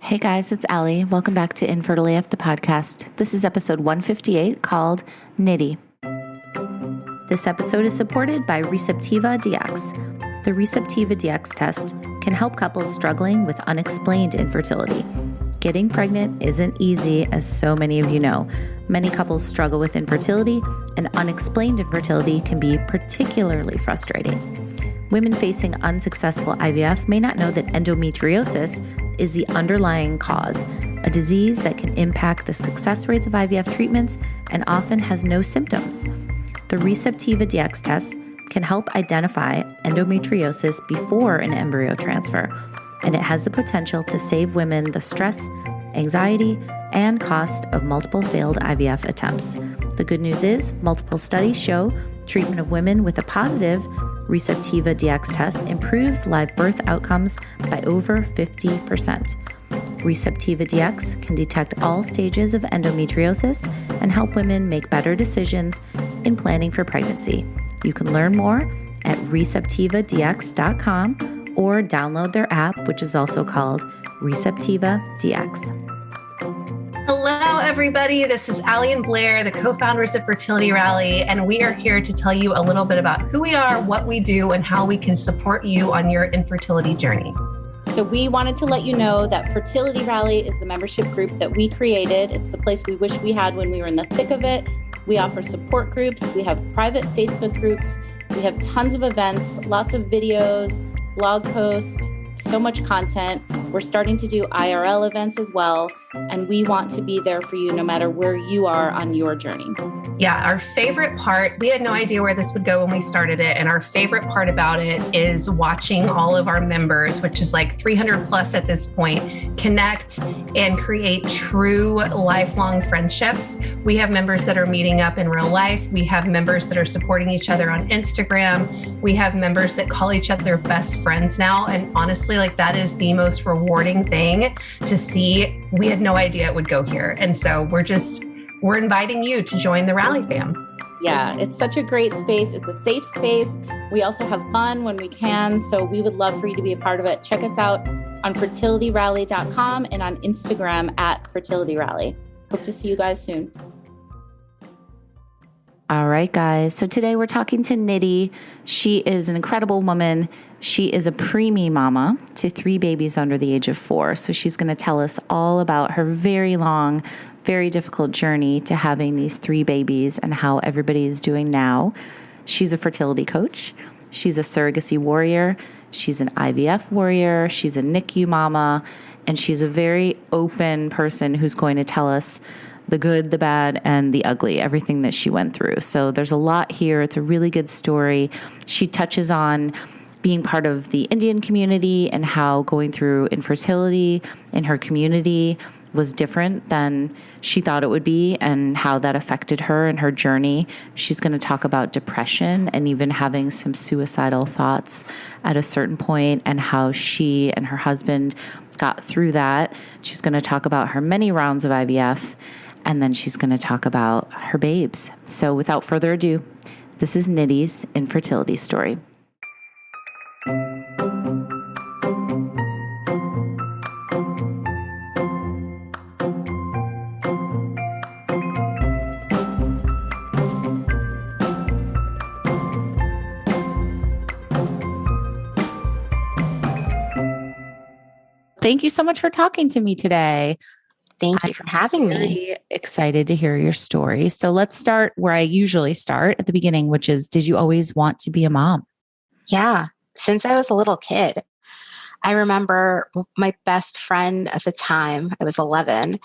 Hey guys, it's Allie. Welcome back to Infertile AF, the podcast. This is episode 158 called Nidhi. This episode is supported by Receptiva DX. The Receptiva DX test can help couples struggling with unexplained infertility. Getting pregnant isn't easy, as so many of you know. Many couples struggle with infertility, and unexplained infertility can be particularly frustrating. Women facing unsuccessful IVF may not know that endometriosis is the underlying cause, a disease that can impact the success rates of IVF treatments and often has no symptoms. The Receptiva DX test can help identify endometriosis before an embryo transfer, and it has the potential to save women the stress, anxiety, and cost of multiple failed IVF attempts. The good news is, multiple studies show treatment of women with a positive Receptiva DX test improves live birth outcomes by over 50%. Receptiva DX can detect all stages of endometriosis and help women make better decisions in planning for pregnancy. You can learn more at receptivadx.com or download their app, which is also called Receptiva DX. Hello, everybody. This is Allie and Blair, the co-founders of Fertility Rally, and we are here to tell you a little bit about who we are, what we do, and how we can support you on your infertility journey. So we wanted to let you know that Fertility Rally is the membership group that we created. It's the place we wish we had when we were in the thick of it. We offer support groups. We have private Facebook groups. We have tons of events, lots of videos, blog posts, so much content. We're starting to do IRL events as well, and we want to be there for you no matter where you are on your journey. Yeah, our favorite part, we had no idea where this would go when we started it, and our favorite part about it is watching all of our members, which is like 300 plus at this point, connect and create true lifelong friendships. We have members that are meeting up in real life. We have members that are supporting each other on Instagram. We have members that call each other best friends now, and honestly, like that is the most rewarding thing to see. We had no idea it would go here. And so we're inviting you to join the Rally fam. Yeah, it's such a great space. It's a safe space. We also have fun when we can. So we would love for you to be a part of it. Check us out on fertilityrally.com and on Instagram at fertilityrally. Hope to see you guys soon. All right, guys. So today we're talking to Nidhi. She is an incredible woman. She is a preemie mama to 3 babies under the age of 4. So she's going to tell us all about her very long, very difficult journey to having these 3 babies and how everybody is doing now. She's a fertility coach. She's a surrogacy warrior. She's an IVF warrior. She's a NICU mama. And she's a very open person who's going to tell us the good, the bad, and the ugly, everything that she went through. So there's a lot here. It's a really good story. She touches on being part of the Indian community and how going through infertility in her community was different than she thought it would be and how that affected her and her journey. She's going to talk about depression and even having some suicidal thoughts at a certain point and how she and her husband got through that. She's going to talk about her many rounds of IVF, and then she's going to talk about her babes. So without further ado, this is Nidhi's infertility story. Thank you so much for talking to me today. Thank you for having me. I'm really excited to hear your story. So let's start where I usually start at the beginning, which is, did you always want to be a mom? Yeah, since I was a little kid. I remember my best friend at the time, I was 11,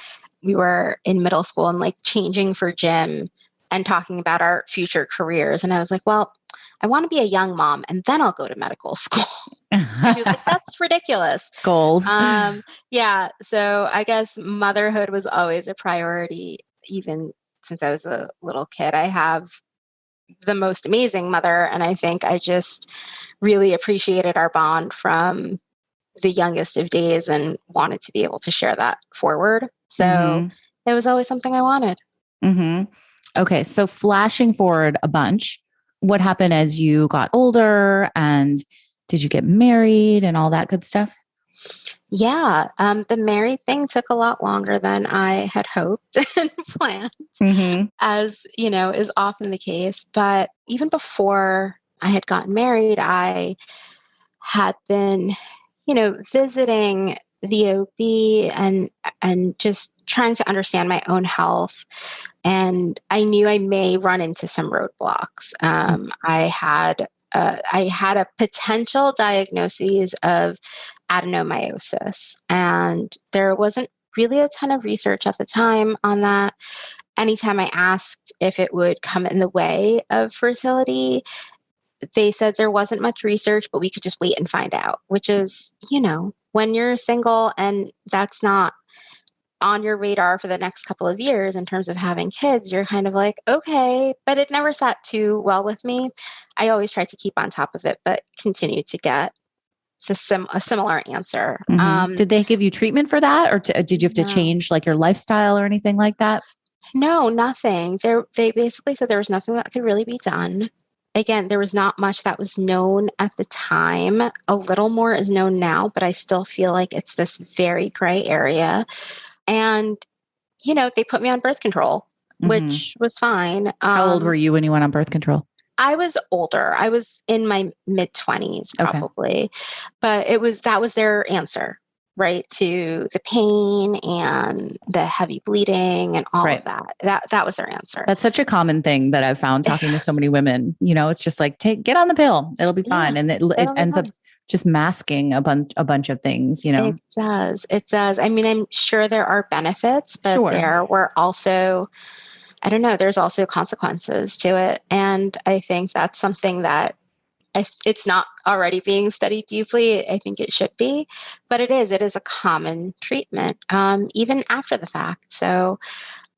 we were in middle school and like changing for gym and talking about our future careers. And I was like, well, I want to be a young mom and then I'll go to medical school. She was like, that's ridiculous. Goals. Yeah. So I guess motherhood was always a priority, even since I was a little kid. I have the most amazing mother. And I think I just really appreciated our bond from the youngest of days and wanted to be able to share that forward. So it was always something I wanted. Mm-hmm. Okay. So flashing forward a bunch, what happened as you got older and did you get married and all that good stuff? Yeah. The married thing took a lot longer than I had hoped and planned, as, is often the case. But even before I had gotten married, I had been, visiting the OB and just trying to understand my own health. And I knew I may run into some roadblocks. I had a potential diagnosis of adenomyosis, and there wasn't really a ton of research at the time on that. Anytime I asked if it would come in the way of fertility, they said there wasn't much research, but we could just wait and find out, which is, when you're single and that's not on your radar for the next couple of years in terms of having kids, you're kind of like, okay, but it never sat too well with me. I always tried to keep on top of it, but continued to get a similar answer. Did they give you treatment for that? Or did you have to change like your lifestyle or anything like that? No, nothing. They basically said there was nothing that could really be done. Again, there was not much that was known at the time. A little more is known now, but I still feel like it's this very gray area. And, they put me on birth control, which was fine. How old were you when you went on birth control? I was older. I was in my mid-20s probably. Okay. But that was their answer, right, to the pain and the heavy bleeding and all of that. That was their answer. That's such a common thing that I've found talking to so many women. It's just like, get on the pill. It'll be fine. And it ends up just masking a bunch of things, It does. I mean, I'm sure there are benefits, but there were also, I don't know, there's also consequences to it. And I think that's something that if it's not already being studied deeply, I think it should be, but it is a common treatment, even after the fact. So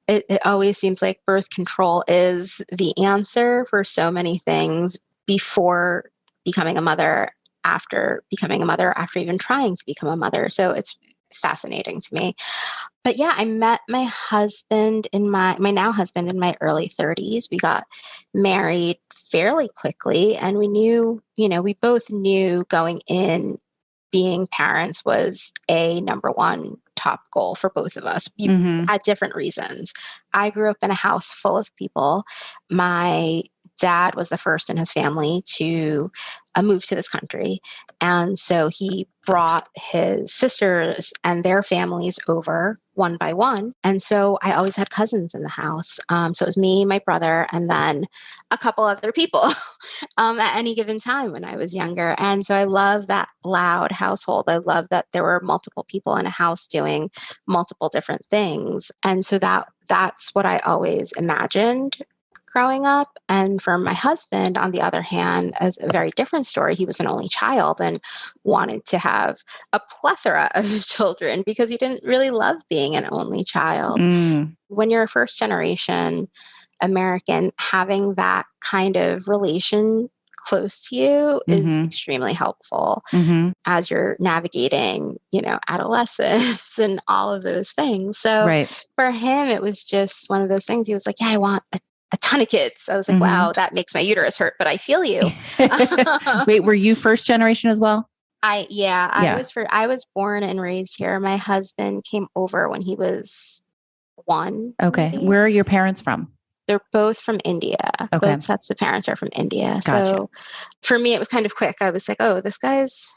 it always seems like birth control is the answer for so many things before becoming a mother, after becoming a mother, after even trying to become a mother. So it's fascinating to me. But yeah, I met my husband my now husband in my early 30s. We got married fairly quickly, and we knew, we both knew going in, being parents was a number one top goal for both of us. We had different reasons. I grew up in a house full of people. My dad was the first in his family to move to this country. And so he brought his sisters and their families over one by one. And so I always had cousins in the house. So it was me, my brother, and then a couple other people at any given time when I was younger. And so I love that loud household. I love that there were multiple people in a house doing multiple different things. And so that's what I always imagined growing up. And for my husband, on the other hand, is a very different story. He was an only child and wanted to have a plethora of children because he didn't really love being an only child. When you're a first generation American, having that kind of relation close to you is extremely helpful as you're navigating, adolescence and all of those things. So for him, it was just one of those things. He was like, yeah, I want a ton of kids. I was like, wow, that makes my uterus hurt, but I feel you. Wait, were you first generation as well? I was born and raised here. My husband came over when he was 1. Okay. Maybe. Where are your parents from? They're both from India. Okay. Both sets of parents are from India. Gotcha. So for me, it was kind of quick. I was like, oh, this guy's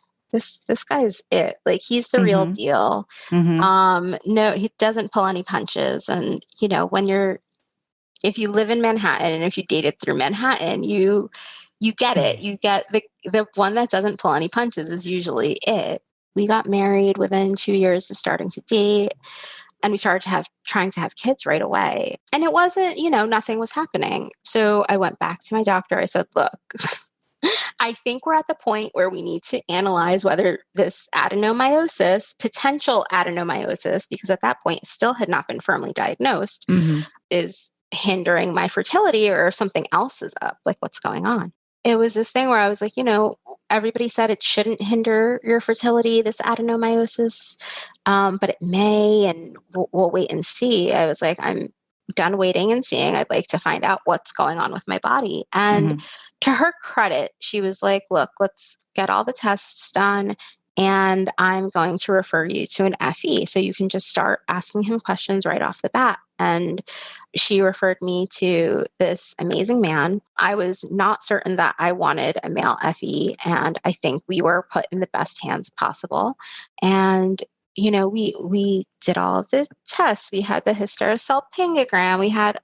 it. Like, he's the real deal. No, he doesn't pull any punches. And, if you live in Manhattan and if you dated through Manhattan, you get it. You get the one that doesn't pull any punches is usually it. We got married within 2 years of starting to date, and we started trying to have kids right away. And it wasn't, nothing was happening. So I went back to my doctor. I said, look, I think we're at the point where we need to analyze whether this potential adenomyosis, because at that point it still had not been firmly diagnosed, is hindering my fertility, or if something else is up, like what's going on. It was this thing where I was like, everybody said it shouldn't hinder your fertility, this adenomyosis, but it may, and we'll wait and see. I was like, I'm done waiting and seeing. I'd like to find out what's going on with my body. And to her credit, she was like, look, let's get all the tests done. and I'm going to refer you to an FE. So you can just start asking him questions right off the bat. And she referred me to this amazing man. I was not certain that I wanted a male FE, and I think we were put in the best hands possible. And we did all of the tests. We had the hysterosalpingogram. We had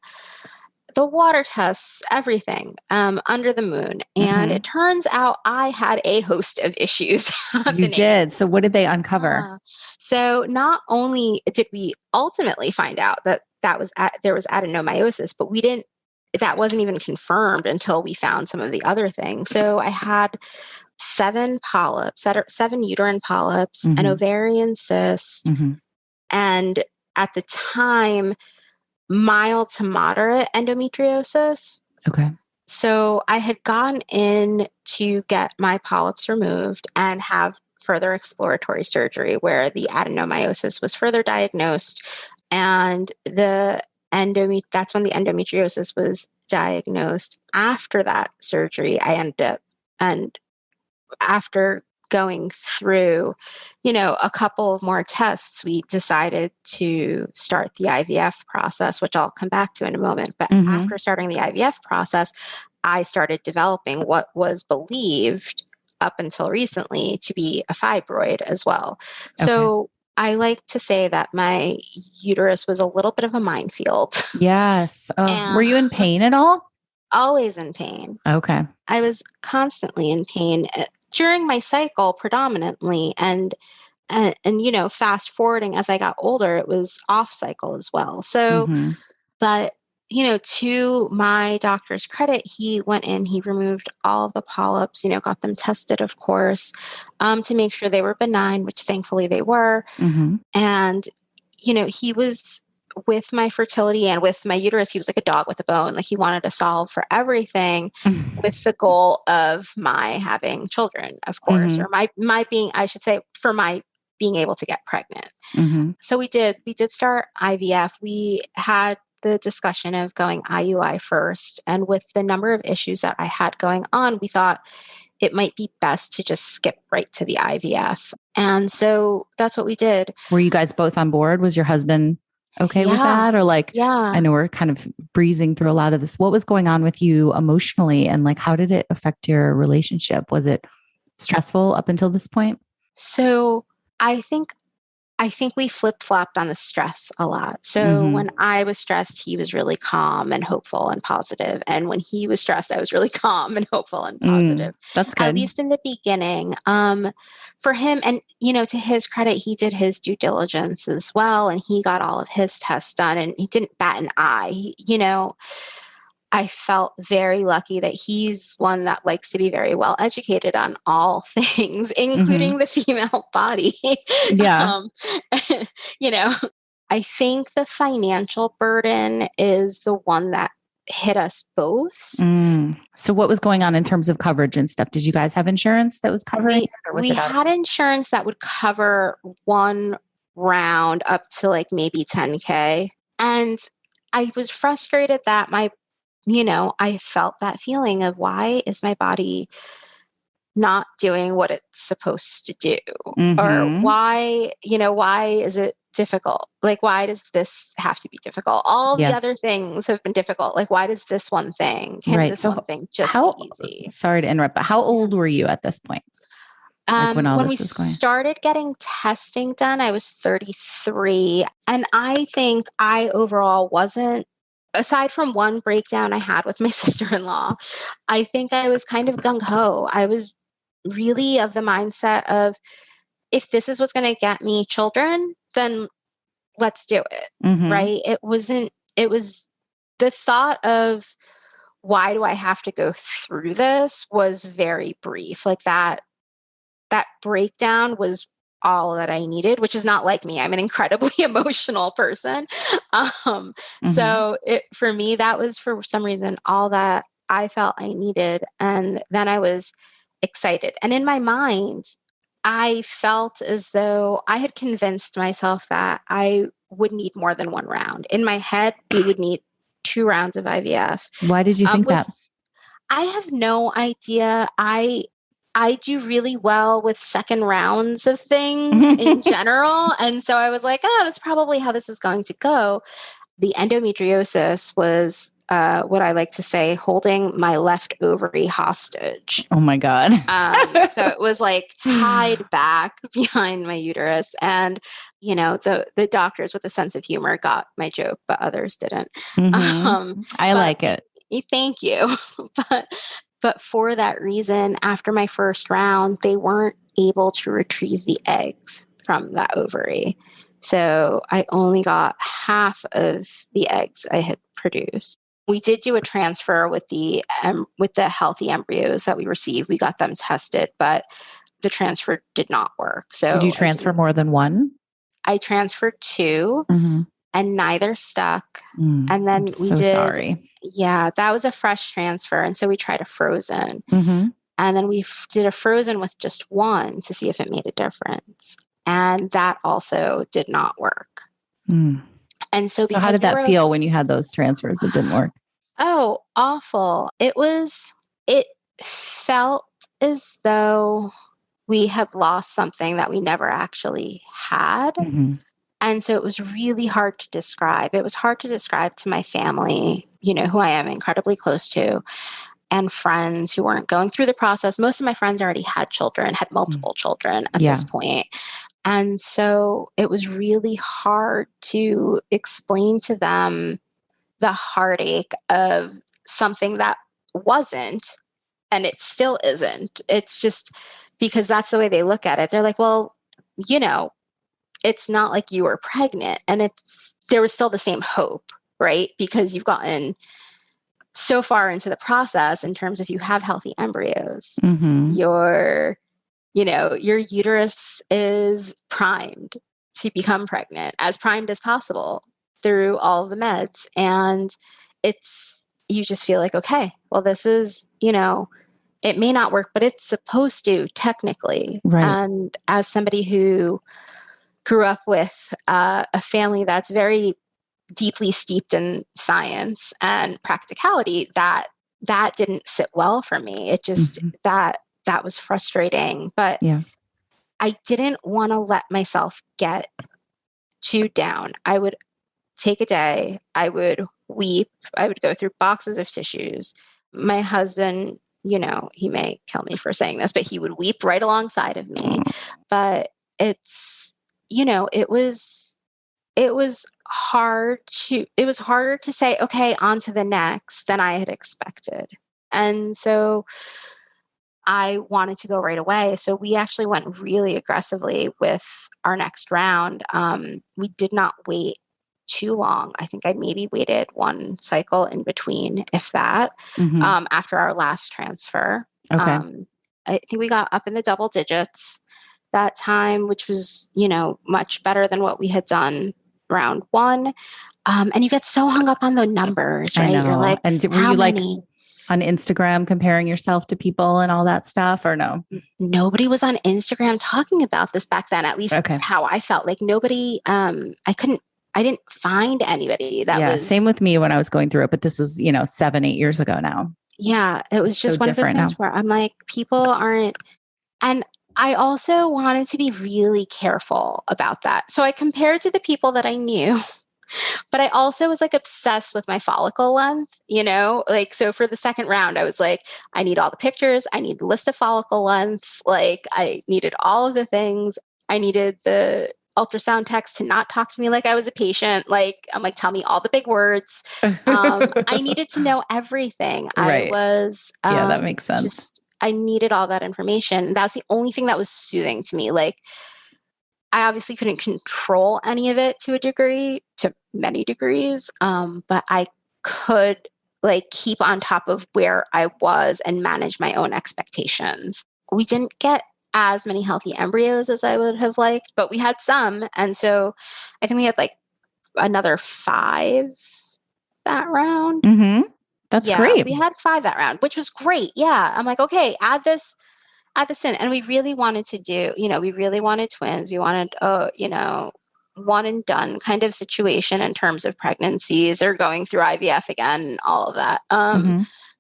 the water tests, everything, under the moon. And it turns out I had a host of issues happening. You did. So what did they uncover? So not only did we ultimately find out that there was adenomyosis, but that wasn't even confirmed until we found some of the other things. So I had 7 uterine polyps, an ovarian cyst, and at the time, mild to moderate endometriosis. Okay. So I had gone in to get my polyps removed and have further exploratory surgery where the adenomyosis was further diagnosed. And that's when the endometriosis was diagnosed. After that surgery, I ended up, and after going through, a couple of more tests, we decided to start the IVF process, which I'll come back to in a moment. But after starting the IVF process, I started developing what was believed up until recently to be a fibroid as well. Okay. So I like to say that my uterus was a little bit of a minefield. Yes. Were you in pain at all? Always in pain. Okay. I was constantly in pain during my cycle predominantly, and fast forwarding as I got older, it was off cycle as well. So, but to my doctor's credit, he went in, he removed all of the polyps, got them tested, of course, to make sure they were benign, which thankfully they were. And, he was with my fertility and with my uterus, he was like a dog with a bone. Like he wanted to solve for everything with the goal of my having children, of course, or my being, I should say, for my being able to get pregnant. So we did start IVF. We had the discussion of going IUI first. And with the number of issues that I had going on, we thought it might be best to just skip right to the IVF. And so that's what we did. Were you guys both on board? Was your husband okay with that? Or I know we're kind of breezing through a lot of this. What was going on with you emotionally, and how did it affect your relationship? Was it stressful up until this point? So I think we flip-flopped on the stress a lot. So when I was stressed, he was really calm and hopeful and positive. And when he was stressed, I was really calm and hopeful and positive. That's good. At least in the beginning. For him, and to his credit, he did his due diligence as well, and he got all of his tests done, and he didn't bat an eye. I felt very lucky that he's one that likes to be very well educated on all things, including the female body. Yeah. I think the financial burden is the one that hit us both. So what was going on in terms of coverage and stuff? Did you guys have insurance that was covering it? Or was we had insurance that would cover one round up to maybe $10,000. And I was frustrated that I felt that feeling of, why is my body not doing what it's supposed to do? Or why is it difficult? Why does this have to be difficult? All the other things have been difficult. Why does this one thing, one thing just be easy? Sorry to interrupt, but how old were you at this point? When we started getting testing done, I was 33. And I think I overall wasn't, aside from one breakdown I had with my sister-in-law, I think I was kind of gung-ho. I was really of the mindset of, if this is what's going to get me children, then let's do it. Right? It was the thought of, why do I have to go through this, was very brief. that breakdown was all that I needed, which is not like me. I'm an incredibly emotional person. So for me, that was, for some reason, all that I felt I needed. And then I was excited. And in my mind, I felt as though I had convinced myself that I would need more than one round. In my head, we would need 2 rounds of IVF. Why did you think that? I have no idea. I do really well with second rounds of things in general. And so I was like, oh, that's probably how this is going to go. The endometriosis was what I like to say, holding my left ovary hostage. Oh my God. So it was like tied back behind my uterus. And, you know, the doctors with a sense of humor got my joke, but others didn't. I like it. Thank you. But for that reason, after my first round, they weren't able to retrieve the eggs from that ovary. So I only got half of the eggs I had produced. We did do a transfer with the healthy embryos that we received. We got them tested, but the transfer did not work. So did you transfer more than one? I transferred 2, and neither stuck. And then we did. Sorry. Yeah, that was a fresh transfer, and so we tried a frozen, and then we did a frozen with just one to see if it made a difference. And that also did not work. And so how did that feel when you had those transfers that didn't work? Oh, awful. It felt as though we had lost something that we never actually had. And so it was really hard to describe. It was hard to describe to my family, you know, who I am incredibly close to, and friends who weren't going through the process. Most of my friends already had children, had multiple children at this point. And so it was really hard to explain to them the heartache of something that wasn't, and it still isn't. It's just because that's the way they look at it. They're like, well, you know, it's not like you were pregnant, and there was still the same hope, right? Because you've gotten so far into the process in terms of you have healthy embryos. Your uterus is primed to become pregnant, as primed as possible through all of the meds. And you just feel like, okay, well, this is, you know, it may not work, but it's supposed to technically. Right. And as somebody who grew up with a family that's very deeply steeped in science and practicality, that didn't sit well for me. It just, that was frustrating, but I didn't want to let myself get too down. I would take a day, I would weep, I would go through boxes of tissues. My husband, you know, he may kill me for saying this, but he would weep right alongside of me. But it's, you know, it was harder to say, okay, on to the next than I had expected. And so I wanted to go right away. So we actually went really aggressively with our next round. We did not wait too long. I think I maybe waited one cycle in between, if that, after our last transfer. Okay. I think we got up in the double digits that time, which was, you know, much better than what we had done round 1. And you get so hung up on the numbers, right? You're like, and were you like on Instagram comparing yourself to people and all that stuff, or no? Nobody was on Instagram talking about this back then, at least how I felt. Like nobody, I didn't find anybody that was. Same with me when I was going through it, but this was, 7-8 years ago now. Yeah. It was just one of those things where I'm like, people aren't, and I also wanted to be really careful about that. So I compared to the people that I knew, but I also was like obsessed with my follicle length, you know, like, so for the second round, I was like, I need all the pictures. I need the list of follicle lengths. Like I needed all of the things. I needed the ultrasound techs to not talk to me like I was a patient. Like, I'm like, tell me all the big words. I needed to know everything. Right. I was, that makes sense. I needed all that information. That's the only thing that was soothing to me. Like, I obviously couldn't control any of it to many degrees, but I could like keep on top of where I was and manage my own expectations. We didn't get as many healthy embryos as I would have liked, but we had some. And so I think we had like another 5 that round. That's great. We had 5 that round, which was great. Yeah. I'm like, okay, add this in. And we really wanted to do, we really wanted twins. We wanted, one and done kind of situation in terms of pregnancies or going through IVF again, and all of that.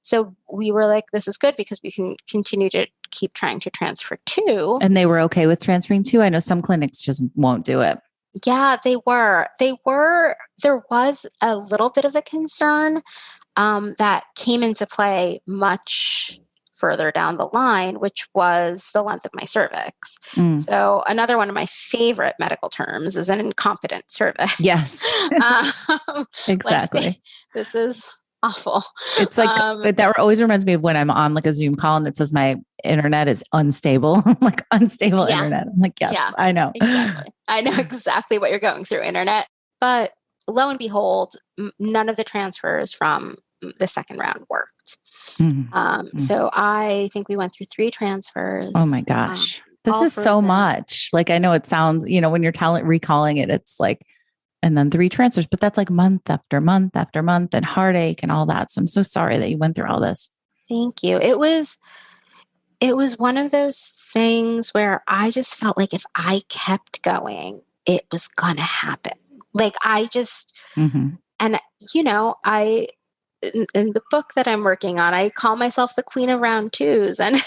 So we were like, this is good because we can continue to keep trying to transfer too. And they were okay with transferring too? I know some clinics just won't do it. Yeah, they were. There was a little bit of a concern that came into play much further down the line, which was the length of my cervix. So another one of my favorite medical terms is an incompetent cervix. Yes, exactly. Like, this is awful. It's like, that always reminds me of when I'm on like a Zoom call and it says my internet is unstable, like unstable internet. I'm like, yes, I know. Exactly. I know exactly what you're going through, internet. But lo and behold, none of the transfers from the second round worked. So I think we went through 3 transfers. Oh my gosh. This is so much. Like, I know it sounds, when you're recalling it, it's like, and then 3 transfers, but that's like month after month after month and heartache and all that. So I'm so sorry that you went through all this. Thank you. It was one of those things where I just felt like if I kept going, it was going to happen. Like I just, and in the book that I'm working on, I call myself the queen of round 2s. And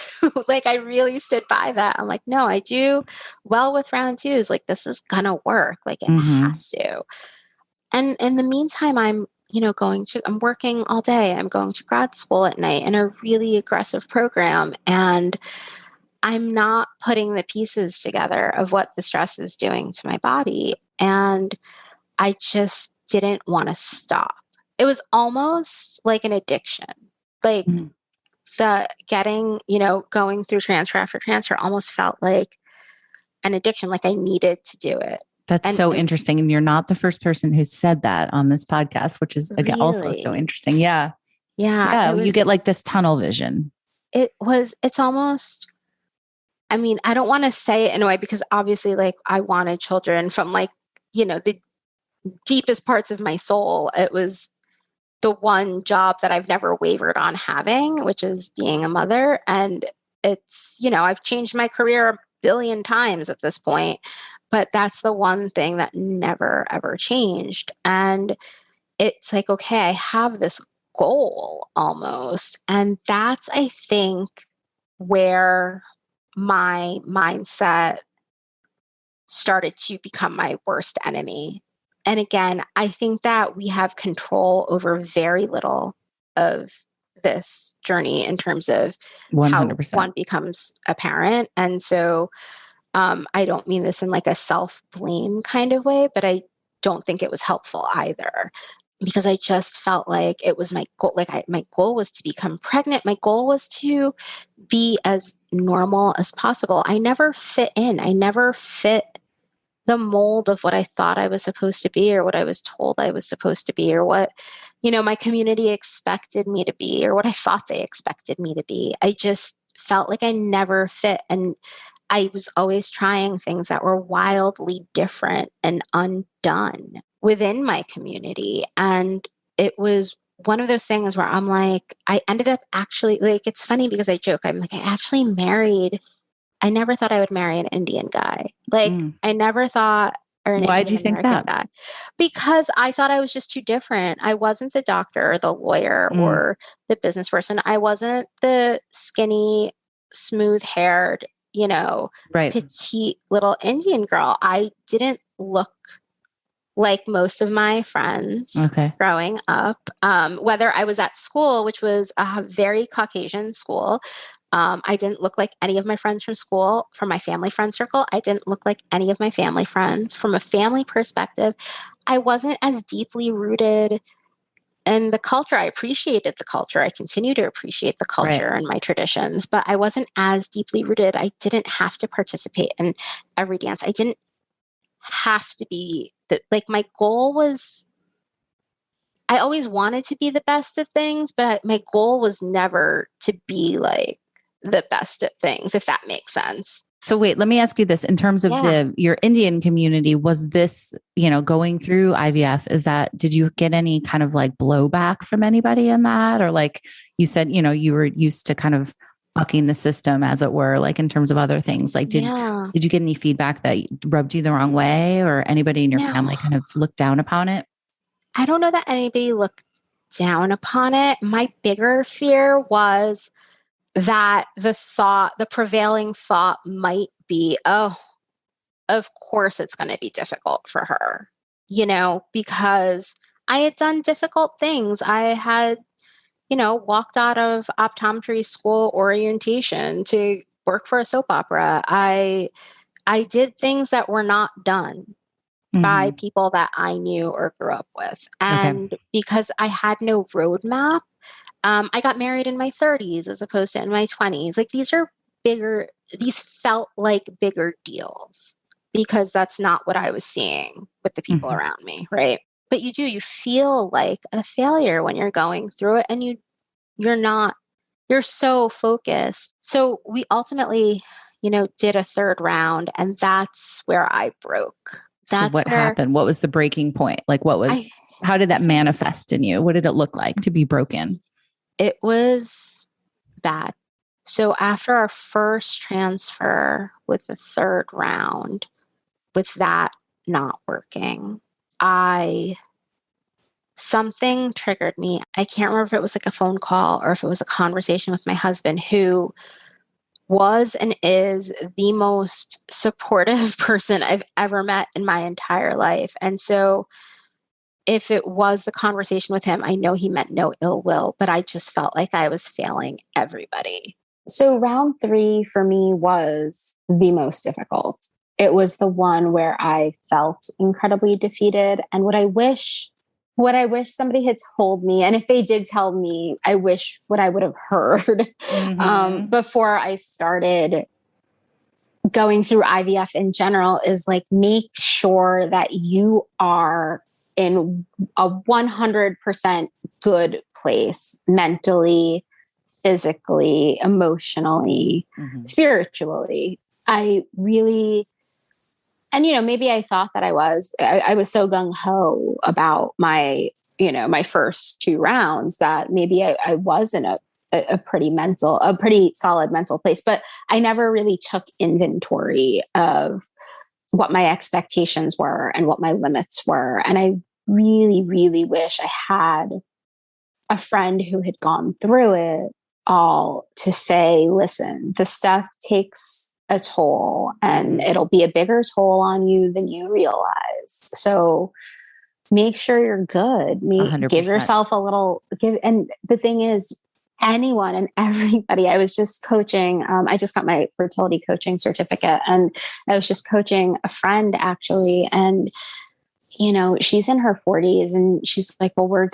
like, I really stood by that. I'm like, no, I do well with round 2s. Like, this is going to work. Like it has to. And in the meantime, I'm working all day. I'm going to grad school at night in a really aggressive program. And I'm not putting the pieces together of what the stress is doing to my body. And I just didn't want to stop. It was almost like an addiction, like the getting, going through transfer after transfer almost felt like an addiction. Like I needed to do it. That's so interesting. And you're not the first person who said that on this podcast, which is again, also so interesting. Yeah. Yeah. You get like this tunnel vision. It's almost, I don't want to say it in a way because obviously like I wanted children from like, the deepest parts of my soul. It was the one job that I've never wavered on having, which is being a mother. And it's, I've changed my career a billion times at this point, but that's the one thing that never, ever changed. And it's like, okay, I have this goal almost. And that's, I think, where my mindset started to become my worst enemy. And again, I think that we have control over very little of this journey in terms of 100%. How one becomes a parent. And so I don't mean this in like a self-blame kind of way, but I don't think it was helpful either because I just felt like it was my goal. Like my goal was to become pregnant. My goal was to be as normal as possible. I never fit in. I never fit the mold of what I thought I was supposed to be or what I was told I was supposed to be or what, my community expected me to be or what I thought they expected me to be. I just felt like I never fit. And I was always trying things that were wildly different and undone within my community. And it was one of those things where I'm like, I ended up actually, like, it's funny because I joke, I'm like, I never thought I would marry an Indian guy. Like I never thought, or an Why'd you think that? Guy, because I thought I was just too different. I wasn't the doctor or the lawyer or the business person. I wasn't the skinny, smooth haired, petite little Indian girl. I didn't look like most of my friends growing up, whether I was at school, which was a very Caucasian school. I didn't look like any of my friends from school, from my family friend circle. I didn't look like any of my family friends. From a family perspective, I wasn't as deeply rooted in the culture. I appreciated the culture. I continue to appreciate the culture and my traditions, but I wasn't as deeply rooted. I didn't have to participate in every dance. I didn't have to be my goal was, I always wanted to be the best at things, but my goal was never to be like the best at things, if that makes sense. So wait, let me ask you this in terms of your Indian community, was this, going through IVF, did you get any kind of like blowback from anybody in that? Or like you said, you were used to kind of bucking the system as it were, like in terms of other things, like did you get any feedback that rubbed you the wrong way or anybody in your family kind of looked down upon it? I don't know that anybody looked down upon it. My bigger fear was that the prevailing thought might be, oh, of course it's going to be difficult for her, because I had done difficult things. I had, walked out of optometry school orientation to work for a soap opera. I did things that were not done by people that I knew or grew up with. And because I had no roadmap, I got married in my 30s as opposed to in my 20s. Like these felt like bigger deals because that's not what I was seeing with the people around me, right? But you feel like a failure when you're going through it, and you're so focused. So we ultimately, did a third round, and that's where I broke. So what happened? What was the breaking point? Like how did that manifest in you? What did it look like to be broken? It was bad. So after our first transfer with the third round, with that not working, something triggered me. I can't remember if it was like a phone call or if it was a conversation with my husband, who was and is the most supportive person I've ever met in my entire life. And so if it was the conversation with him, I know he meant no ill will, but I just felt like I was failing everybody. So round 3 for me was the most difficult. It was the one where I felt incredibly defeated. And what I wish somebody had told me, and if they did tell me, I wish what I would have heard before I started going through IVF in general, is like, make sure that you are in a 100% good place mentally, physically, emotionally, spiritually. I really, and, maybe I thought that I was so gung-ho about my first 2 rounds that maybe I was in a pretty solid mental place, but I never really took inventory of what my expectations were and what my limits were. And I really, really wish I had a friend who had gone through it all to say, listen, the stuff takes a toll, and it'll be a bigger toll on you than you realize. So make sure you're good. 100%. Give yourself and the thing is, anyone and everybody, I was just coaching. I just got my fertility coaching certificate, and I was just coaching a friend actually. And, she's in her 40s, and she's like, well, I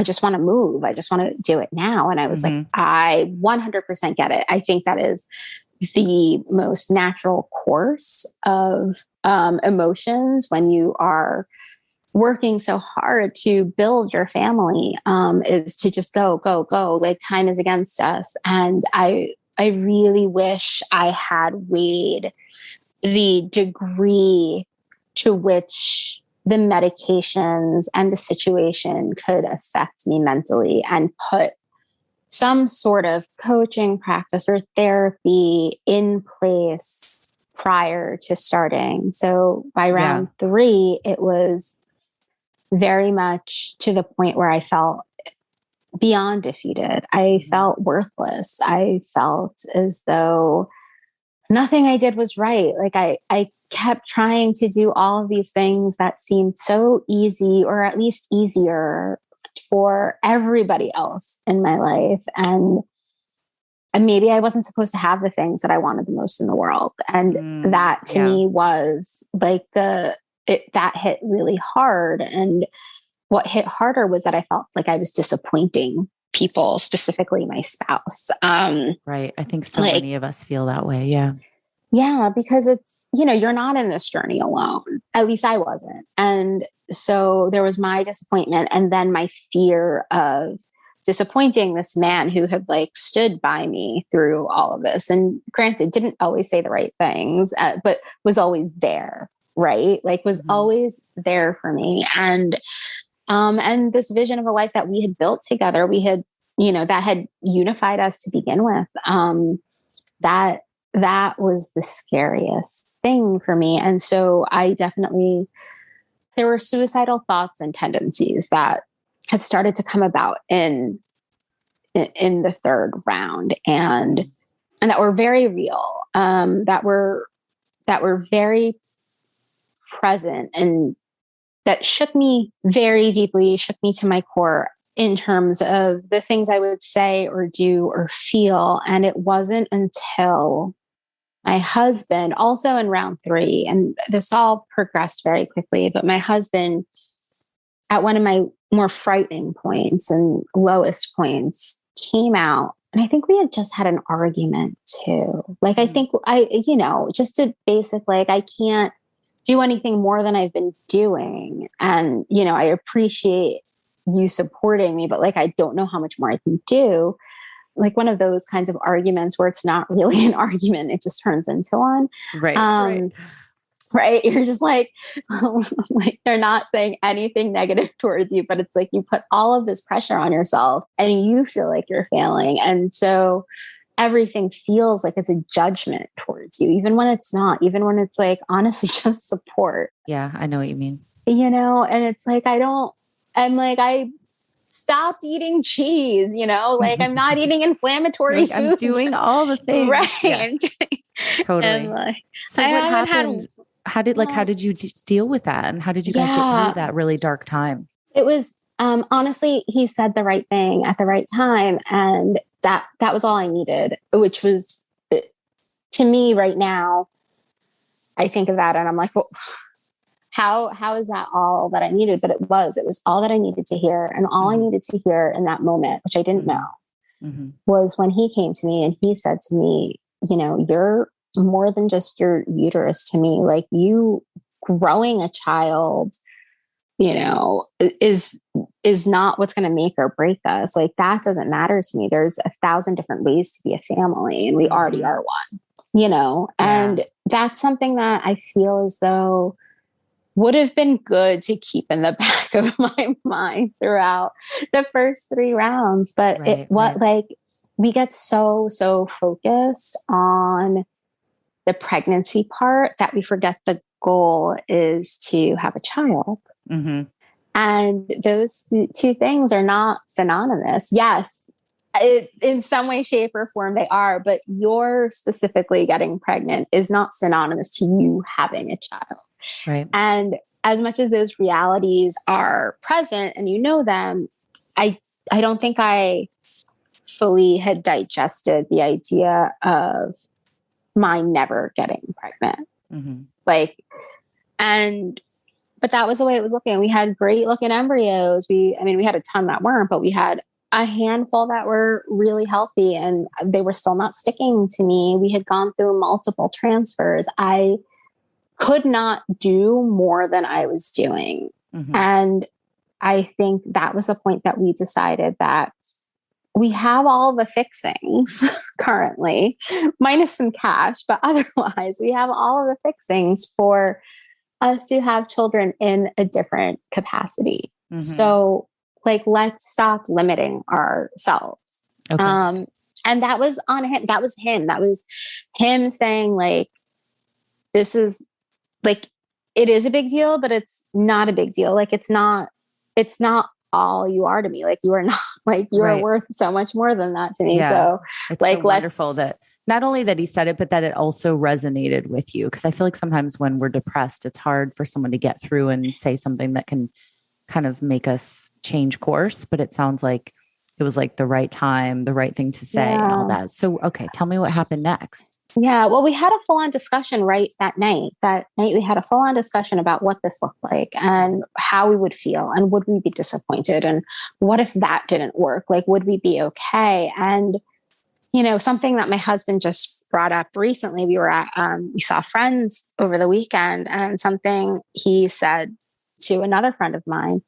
just want to move. I just want to do it now. And I was like, I 100% get it. I think that is the most natural course of emotions when you are working so hard to build your family, is to just go. Like, time is against us. And I really wish I had weighed the degree to which the medications and the situation could affect me mentally, and put some sort of coaching practice or therapy in place prior to starting. So by round 3, it was very much to the point where I felt beyond defeated. I felt worthless. I felt as though nothing I did was right. Like I kept trying to do all of these things that seemed so easy, or at least easier for everybody else in my life. And maybe I wasn't supposed to have the things that I wanted the most in the world. And that to me was like that hit really hard. And what hit harder was that I felt like I was disappointing people, specifically my spouse. Right. I think so many of us feel that way. Yeah. Yeah, because it's, you're not in this journey alone. At least I wasn't. And so there was my disappointment, and then my fear of disappointing this man who had stood by me through all of this. And granted, didn't always say the right things, but was always there, right? Was always there for me. And this vision of a life that we had built together, we had, that had unified us to begin with. That was the scariest thing for me. And so there were suicidal thoughts and tendencies that had started to come about in the third round, and that were very real, that were very present, and that shook me very deeply, shook me to my core in terms of the things I would say or do or feel. And it wasn't until my husband, also in round 3, and this all progressed very quickly, but my husband, at one of my more frightening points and lowest points, came out. And I think we had just had an argument too. Like, I think just a basic, like, I can't do anything more than I've been doing. And, I appreciate you supporting me, but like, I don't know how much more I can do. Like one of those kinds of arguments where it's not really an argument, it just turns into one. Right. Right. You're just like they're not saying anything negative towards you, but it's like you put all of this pressure on yourself and you feel like you're failing. And so everything feels like it's a judgment towards you, even when it's not, even when it's like, honestly, just support. Yeah, I know what you mean. And it's like, I stopped eating cheese, like I'm not eating inflammatory foods. I'm doing all the things. Right. Yeah. Totally. So what happened? How did you deal with that? And how did you guys get through that really dark time? It was, honestly, he said the right thing at the right time. And that was all I needed, which was, to me right now, I think of that and I'm like, well, how is that all that I needed? But it was all that I needed to hear. And all I needed to hear in that moment, which I didn't know, was when he came to me and he said to me, you're more than just your uterus to me. Like, you growing a child, is not what's going to make or break us. Like, that doesn't matter to me. There's 1,000 different ways to be a family, and we already are one, and that's something that I feel as though would have been good to keep in the back of my mind throughout the first 3 rounds. But like, we get so focused on the pregnancy part that we forget the goal is to have a child. And those 2 things are not synonymous. Yes, in some way, shape, or form they are, but you're specifically getting pregnant is not synonymous to you having a child. Right. And as much as those realities are present and them, I don't think I fully had digested the idea of my never getting pregnant. But that was the way it was looking. We had great looking embryos. We had a ton that weren't, but we had a handful that were really healthy and they were still not sticking to me. We had gone through multiple transfers. I could not do more than I was doing. And I think that was the point that we decided that we have all the fixings currently, minus some cash, but otherwise we have all of the fixings for us to have children in a different capacity. So like, let's stop limiting ourselves. Okay. And that was on him. That was him. That was him saying like, this is like, it is a big deal, but it's not a big deal. Like, it's not all you are to me. Like, you are not, like, you are worth so much more than that to me. Yeah. So it's like, so wonderful that not only that he said it, but that it also resonated with you. Cause I feel like sometimes when we're depressed, it's hard for someone to get through and say something that can kind of make us change course. But it sounds like it was like the right time, the right thing to say and all that. So, okay, tell me what happened next. Yeah. Well, we had a full-on discussion that night we had a full-on discussion about what this looked like and how we would feel and would we be disappointed and what if that didn't work? Like, would we be okay? And, something that my husband just brought up recently, we saw friends over the weekend, and something he said to another friend of mine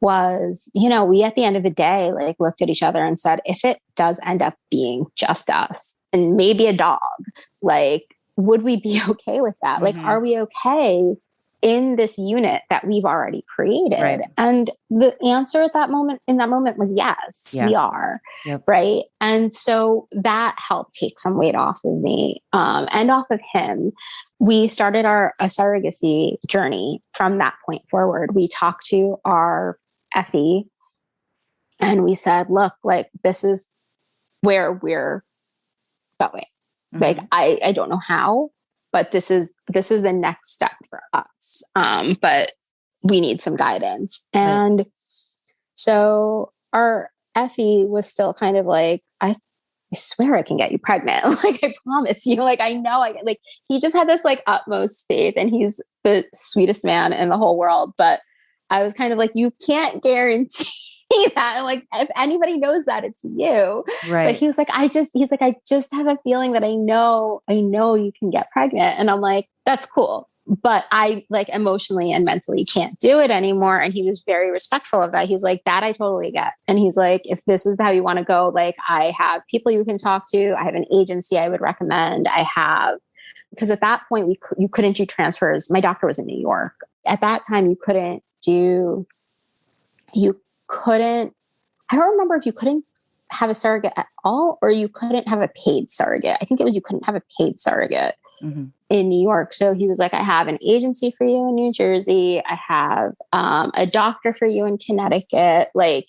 was, we at the end of the day, like, looked at each other and said, if it does end up being just us and maybe a dog, like, would we be okay with that? Like, are we okay in this unit that we've already created? Right. And the answer in that moment was yes, we are. Yep. Right. And so that helped take some weight off of me, and off of him. We started a surrogacy journey from that point forward. We talked to our FE And we said, look, like, this is where we're going. Like, I don't know how, but this is the next step for us. But we need some guidance. And so our Effie was still kind of like, I swear I can get you pregnant. Like, I promise you, like, I know like, he just had this like utmost faith, and he's the sweetest man in the whole world. But I was kind of like, you can't guarantee that. And like, if anybody knows that, it's you. Right. But he's like, I just have a feeling that I know you can get pregnant. And I'm like, that's cool. But I like emotionally and mentally can't do it anymore. And he was very respectful of that. He's like, that I totally get. And he's like, if this is how you want to go, like, I have people you can talk to. I have an agency I would recommend. Because at that point you couldn't do transfers. My doctor was in New York. At that time, I don't remember if you couldn't have a surrogate at all, or you couldn't have a paid surrogate. I think it was, you couldn't have a paid surrogate in New York. So he was like, I have an agency for you in New Jersey. I have a doctor for you in Connecticut. Like,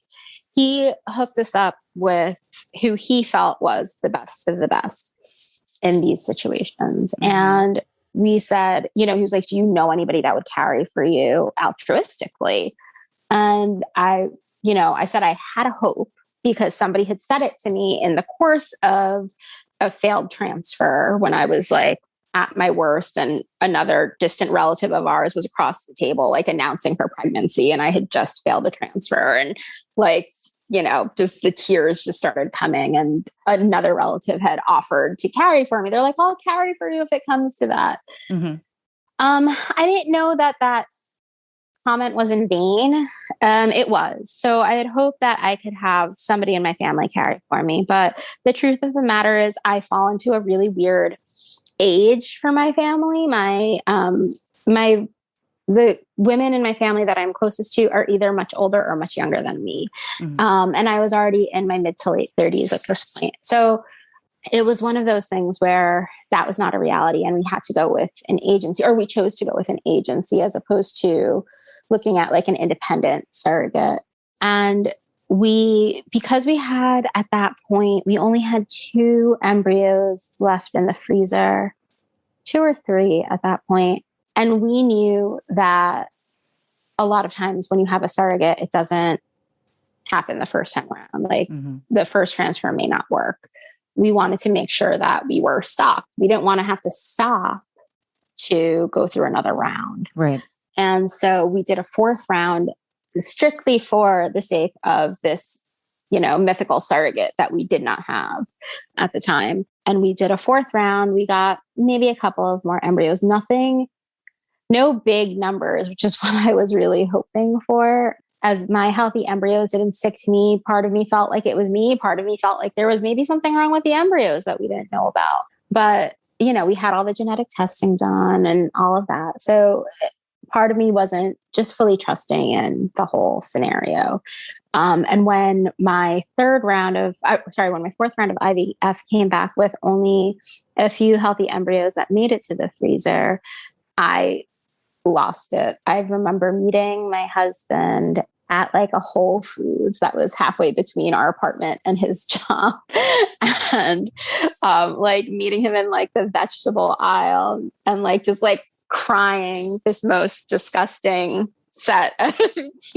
he hooked us up with who he felt was the best of the best in these situations. And we said, he was like, do you know anybody that would carry for you altruistically? And I said I had a hope, because somebody had said it to me in the course of a failed transfer when I was like at my worst, and another distant relative of ours was across the table, like announcing her pregnancy, and I had just failed a transfer, and like, just the tears just started coming, and another relative had offered to carry for me. They're like, I'll carry for you if it comes to that. I didn't know that comment was in vain. It was. So I had hoped that I could have somebody in my family carry for me. But the truth of the matter is, I fall into a really weird age for my family. The women in my family that I'm closest to are either much older or much younger than me. And I was already in my mid to late 30s at this point. So it was one of those things where that was not a reality, and we had to go with an agency, or we chose to go with an agency as opposed to looking at like an independent surrogate. And because we had at that point, we only had 2 embryos left in the freezer, 2 or 3 at that point. And we knew that a lot of times when you have a surrogate, it doesn't happen the first time around. Like the first transfer may not work. We wanted to make sure that we were stocked. We didn't want to have to stop to go through another round. Right. And so we did a 4th round strictly for the sake of this, mythical surrogate that we did not have at the time. And we did a 4th round. We got maybe a couple of more embryos, no big numbers, which is what I was really hoping for. As my healthy embryos didn't stick to me, part of me felt like it was me. Part of me felt like there was maybe something wrong with the embryos that we didn't know about. But, we had all the genetic testing done and all of that. So part of me wasn't just fully trusting in the whole scenario. And when my 4th round of IVF came back with only a few healthy embryos that made it to the freezer, I lost it. I remember meeting my husband at like a Whole Foods that was halfway between our apartment and his job, and like meeting him in like the vegetable aisle, and like just like crying this most disgusting set of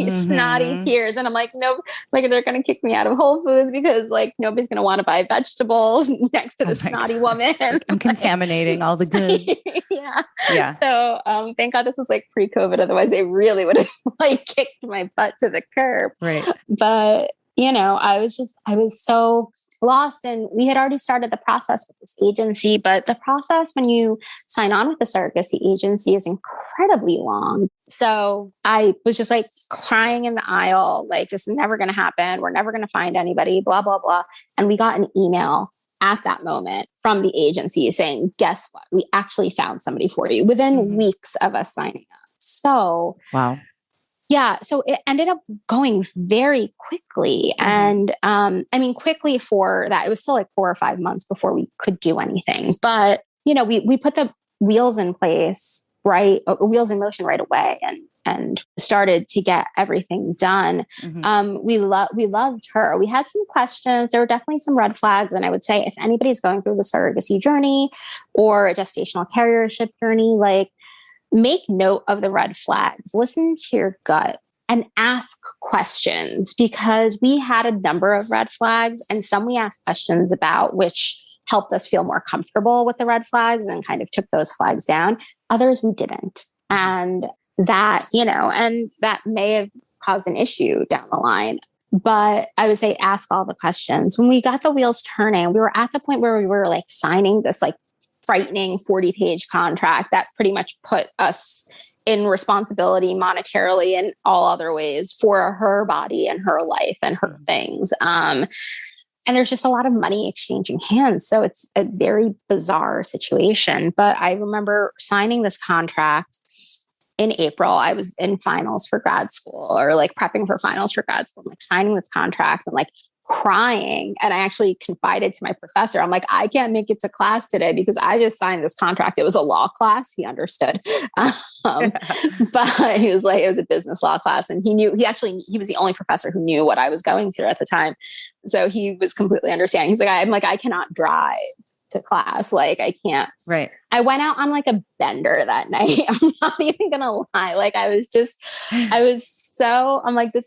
snotty tears. And I'm like, no, like they're going to kick me out of Whole Foods because like nobody's going to want to buy vegetables next to the snotty woman. I'm contaminating all the goods. Yeah. So thank God this was like pre-COVID. Otherwise they really would have like kicked my butt to the curb. Right. But I was so lost, and we had already started the process with this agency, but the process when you sign on with the surrogacy agency is incredibly long. So I was just like crying in the aisle, like this is never going to happen. We're never going to find anybody, blah, blah, blah. And we got an email at that moment from the agency saying, guess what? We actually found somebody for you within weeks of us signing up. So, wow. Yeah. So it ended up going very quickly. And quickly for that, it was still like 4 or 5 months before we could do anything. But, we put the wheels in place wheels in motion right away and started to get everything done. We loved her. We had some questions. There were definitely some red flags. And I would say if anybody's going through the surrogacy journey or a gestational carriership journey, like make note of the red flags, listen to your gut and ask questions, because we had a number of red flags and some we asked questions about, which helped us feel more comfortable with the red flags and kind of took those flags down. Others we didn't. And that, and that may have caused an issue down the line. But I would say ask all the questions. When we got the wheels turning, we were at the point where we were like signing this like frightening 40-page contract that pretty much put us in responsibility monetarily and all other ways for her body and her life and her things. And there's just a lot of money exchanging hands. So it's a very bizarre situation. But I remember signing this contract in April. I was in finals for grad school, or like prepping for finals for grad school, like signing this contract and like crying. And I actually confided to my professor. I'm like, I can't make it to class today because I just signed this contract. It was a law class. He understood. But he was like, it was a business law class. And he was the only professor who knew what I was going through at the time. So he was completely understanding. He's like, I cannot drive to class. Like I can't. Right. I went out on like a bender that night. I'm not even going to lie. Like I'm like, this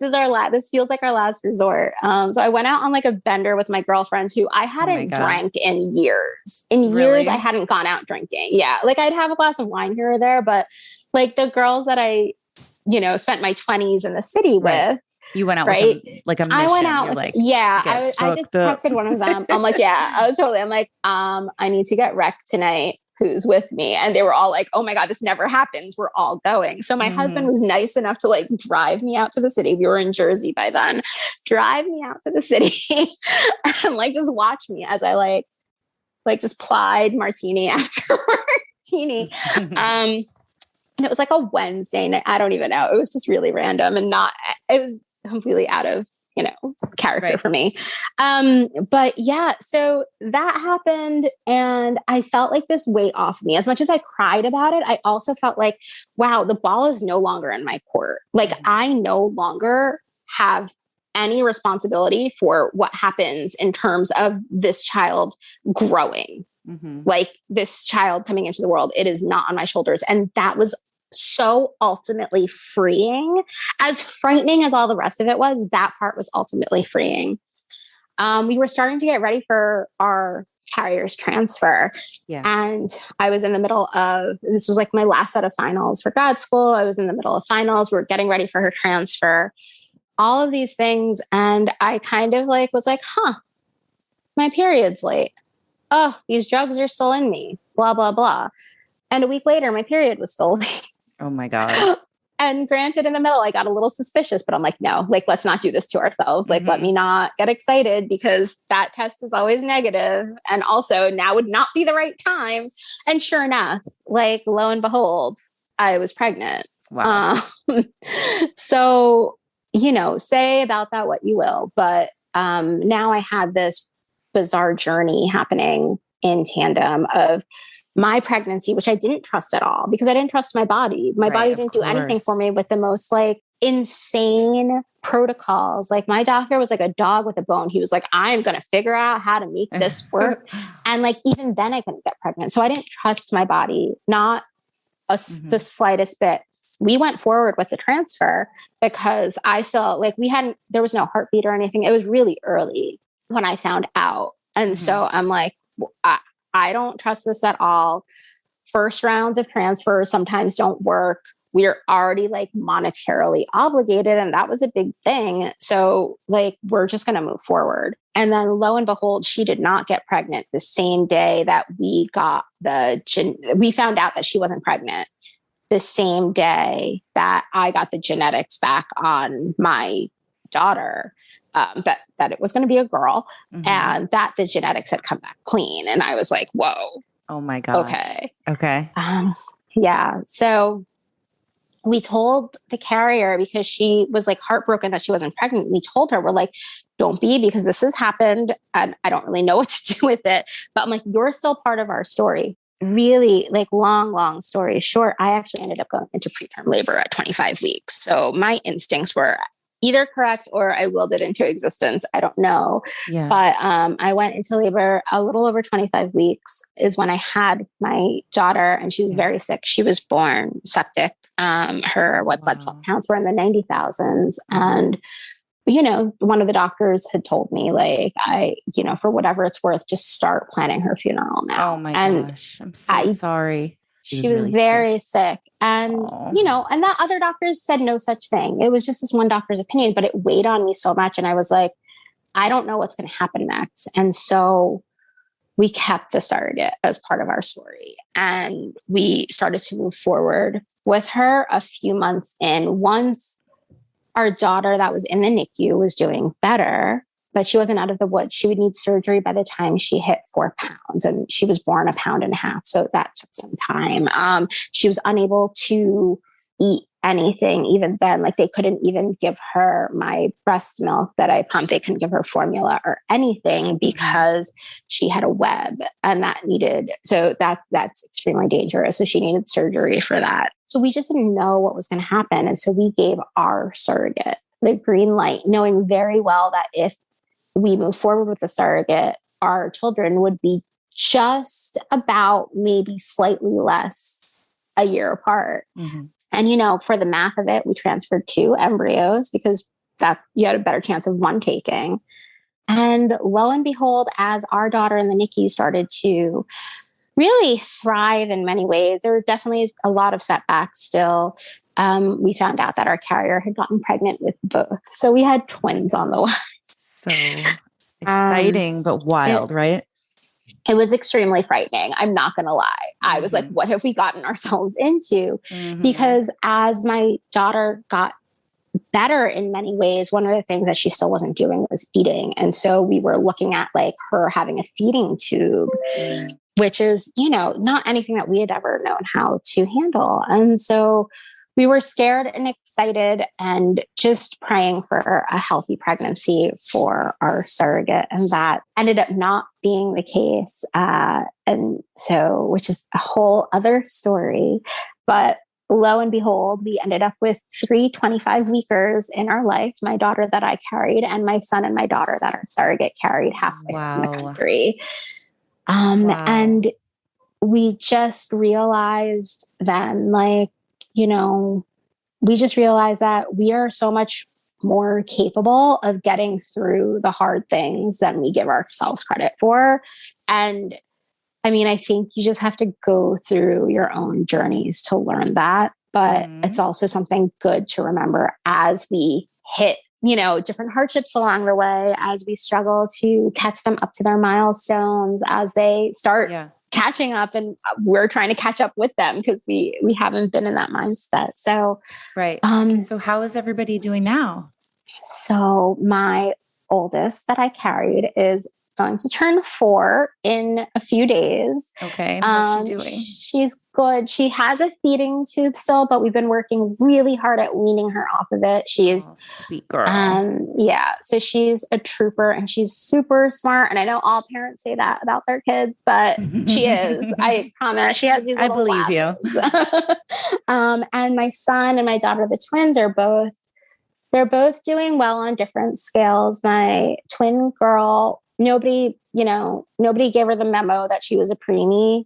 feels like our last resort. So I went out on like a bender with my girlfriends who I hadn't drank in years. I hadn't gone out drinking. Yeah. Like I'd have a glass of wine here or there, but like the girls that I, spent my 20s in the city with, you went out right? with like a mission. I went out. Like, I just texted one of them. I'm like, I'm like, I need to get wrecked tonight. Who's with me? And they were all like, oh my God, this never happens. We're all going. So my husband was nice enough to like drive me out to the city. We were in Jersey by then. Drive me out to the city and like just watch me as I like just plied martini after martini. And it was like a Wednesday night. I don't even know. It was just really random and it was completely out of, character for me. But yeah, so that happened and I felt like this weight off me. As much as I cried about it, I also felt like, wow, the ball is no longer in my court. Like I no longer have any responsibility for what happens in terms of this child growing. Like this child coming into the world, it is not on my shoulders. And that was so ultimately freeing. As frightening as all the rest of it was, that part was ultimately freeing. We were starting to get ready for our carrier's transfer. Yeah. And I was in the middle of, this was like my last set of finals for grad school. I was in the middle of finals. We're getting ready for her transfer, all of these things. And I kind of like was like, my period's late. Oh, these drugs are still in me, blah, blah, blah. And a week later, my period was still late. Oh my God. And granted, in the middle, I got a little suspicious, but I'm like, no, like, let's not do this to ourselves. Like, let me not get excited because that test is always negative. And also now would not be the right time. And sure enough, like, lo and behold, I was pregnant. Wow. So, say about that what you will, but now I had this bizarre journey happening in tandem of my pregnancy, which I didn't trust at all because I didn't trust my body. My body didn't do anything for me with the most like insane protocols. Like my doctor was like a dog with a bone. He was like, I'm going to figure out how to make this work. And like, even then I couldn't get pregnant. So I didn't trust my body, not the slightest bit. We went forward with the transfer because I saw like there was no heartbeat or anything. It was really early when I found out. And so I'm like, I don't trust this at all. First rounds of transfers sometimes don't work. We're already like monetarily obligated. And that was a big thing. So like, we're just going to move forward. And then lo and behold, she did not get pregnant the same day that we got we found out that she wasn't pregnant. The same day that I got the genetics back on my daughter. That it was going to be a girl and that the genetics had come back clean. And I was like, whoa. Oh my God. Okay. Yeah. So we told the carrier because she was like heartbroken that she wasn't pregnant. We told her, we're like, don't be, because this has happened and I don't really know what to do with it. But I'm like, you're still part of our story. really like long story short, I actually ended up going into preterm labor at 25 weeks. So my instincts were either correct or I willed it into existence. I don't know. Yeah. But I went into labor a little over 25 weeks is when I had my daughter, and she was very sick. She was born septic. Her white blood cell counts were in the 90,000s. And, you know, one of the doctors had told me, like, for whatever it's worth, just start planning her funeral now. Oh my gosh. I'm so sorry. She was really very sick. And, and that other doctors said no such thing. It was just this one doctor's opinion, but it weighed on me so much. And I was like, I don't know what's going to happen next. And so we kept the surrogate as part of our story. And we started to move forward with her a few months in. Once our daughter that was in the NICU was doing better, but she wasn't out of the woods. She would need surgery by the time she hit 4 pounds, and she was born 1.5 pounds. So that took some time. She was unable to eat anything even then. Like, they couldn't even give her my breast milk that I pumped. They couldn't give her formula or anything because she had a web, and that's extremely dangerous. So she needed surgery for that. So we just didn't know what was going to happen. And so we gave our surrogate the green light, knowing very well that if we move forward with the surrogate, our children would be just about maybe slightly less a year apart. Mm-hmm. And, for the math of it, we transferred 2 embryos because that you had a better chance of one taking. And lo and behold, as our daughter in the NICU started to really thrive in many ways, there definitely is a lot of setbacks still. We found out that our carrier had gotten pregnant with both. So we had twins on the way. So exciting, but wild, right? It was extremely frightening. I'm not going to lie. I was like, what have we gotten ourselves into? Because as my daughter got better in many ways, one of the things that she still wasn't doing was eating. And so we were looking at like her having a feeding tube, which is, not anything that we had ever known how to handle. And so we were scared and excited and just praying for a healthy pregnancy for our surrogate. And that ended up not being the case. And so, which is a whole other story, but lo and behold, we ended up with 3 25-weekers in our life, my daughter that I carried and my son and my daughter that our surrogate carried halfway from the country. And we just realized then, like, we just realized that we are so much more capable of getting through the hard things than we give ourselves credit for. And I mean, I think you just have to go through your own journeys to learn that. But it's also something good to remember as we hit, different hardships along the way, as we struggle to catch them up to their milestones, as they start catching up, and we're trying to catch up with them because we haven't been in that mindset. So, right. So how is everybody doing now? So my oldest that I carried is going to turn 4 in a few days. Okay. How's she doing? She's good. She has a feeding tube still, but we've been working really hard at weaning her off of it. She is sweet girl. So she's a trooper and she's super smart. And I know all parents say that about their kids, but she is. I promise. She has these little believe glasses. And my son and my daughter, the twins, they're both doing well on different scales. My twin girl, nobody gave her the memo that she was a preemie.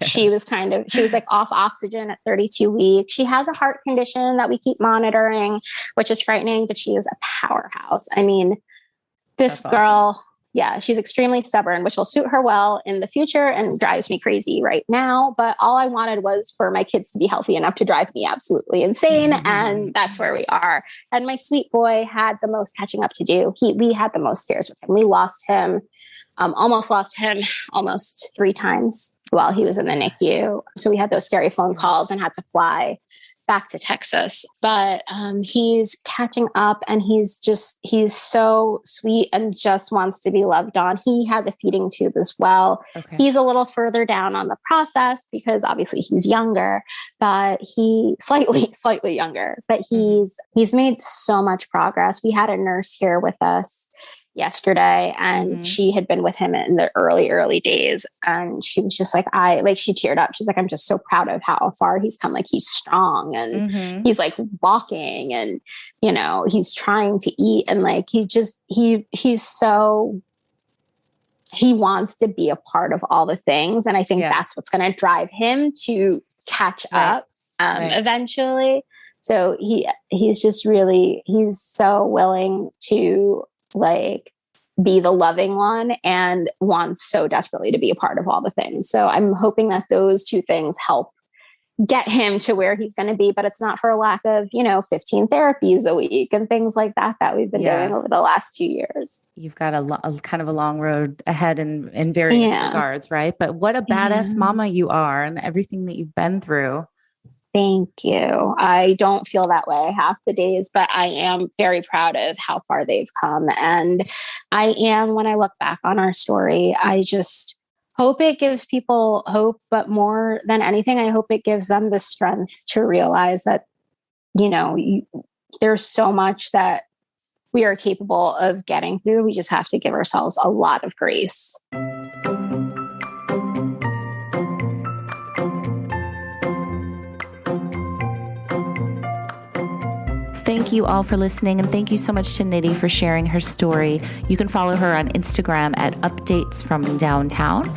She was like off oxygen at 32 weeks. She has a heart condition that we keep monitoring, which is frightening, but she is a powerhouse. I mean, this girl, she's extremely stubborn, which will suit her well in the future and drives me crazy right now. But all I wanted was for my kids to be healthy enough to drive me absolutely insane. And that's where we are. And my sweet boy had the most catching up to do. We had the most scares with him. We lost him, almost 3 times while he was in the NICU. So we had those scary phone calls and had to fly back to Texas, but he's catching up and he's so sweet and just wants to be loved on. He has a feeding tube as well. Okay. He's a little further down on the process because obviously he's younger, but slightly younger, but he's made so much progress. We had a nurse here with us yesterday, and she had been with him in the early days, and she was just like, she teared up. She's like, I'm just so proud of how far he's come. Like, he's strong, and he's like walking, and he's trying to eat, and like he wants to be a part of all the things, and I think that's what's going to drive him to catch up eventually. So he's just really, he's so willing to like be the loving one and wants so desperately to be a part of all the things. So I'm hoping that those two things help get him to where he's going to be, but it's not for a lack of, 15 therapies a week and things like that we've been doing over the last 2 years. You've got a kind of a long road ahead in various regards, right? But what a badass mama you are, and everything that you've been through. Thank you. I don't feel that way half the days, but I am very proud of how far they've come. And I am, when I look back on our story, I just hope it gives people hope, but more than anything, I hope it gives them the strength to realize that, there's so much that we are capable of getting through. We just have to give ourselves a lot of grace. Thank you all for listening, and thank you so much to Nidhi for sharing her story. You can follow her on Instagram at Updates from Downtown,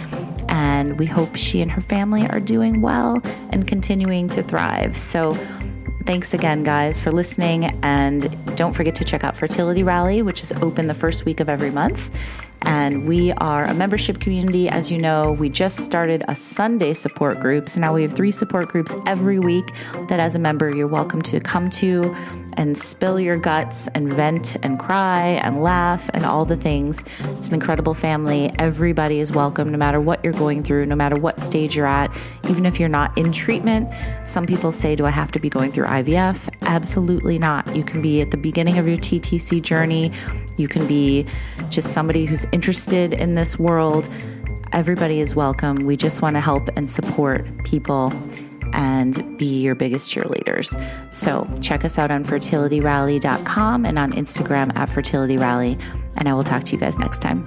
and we hope she and her family are doing well and continuing to thrive. So thanks again, guys, for listening, and don't forget to check out Fertility Rally, which is open the first week of every month. And we are a membership community. As you know, we just started a Sunday support group. So now we have 3 support groups every week that as a member, you're welcome to come to and spill your guts and vent and cry and laugh and all the things. It's an incredible family. Everybody is welcome, no matter what you're going through, no matter what stage you're at, even if you're not in treatment. Some people say, do I have to be going through IVF? Absolutely not. You can be at the beginning of your TTC journey. You can be just somebody who's interested in this world. Everybody is welcome. We just want to help and support people and be your biggest cheerleaders. So check us out on fertilityrally.com and on Instagram at fertilityrally. And I will talk to you guys next time.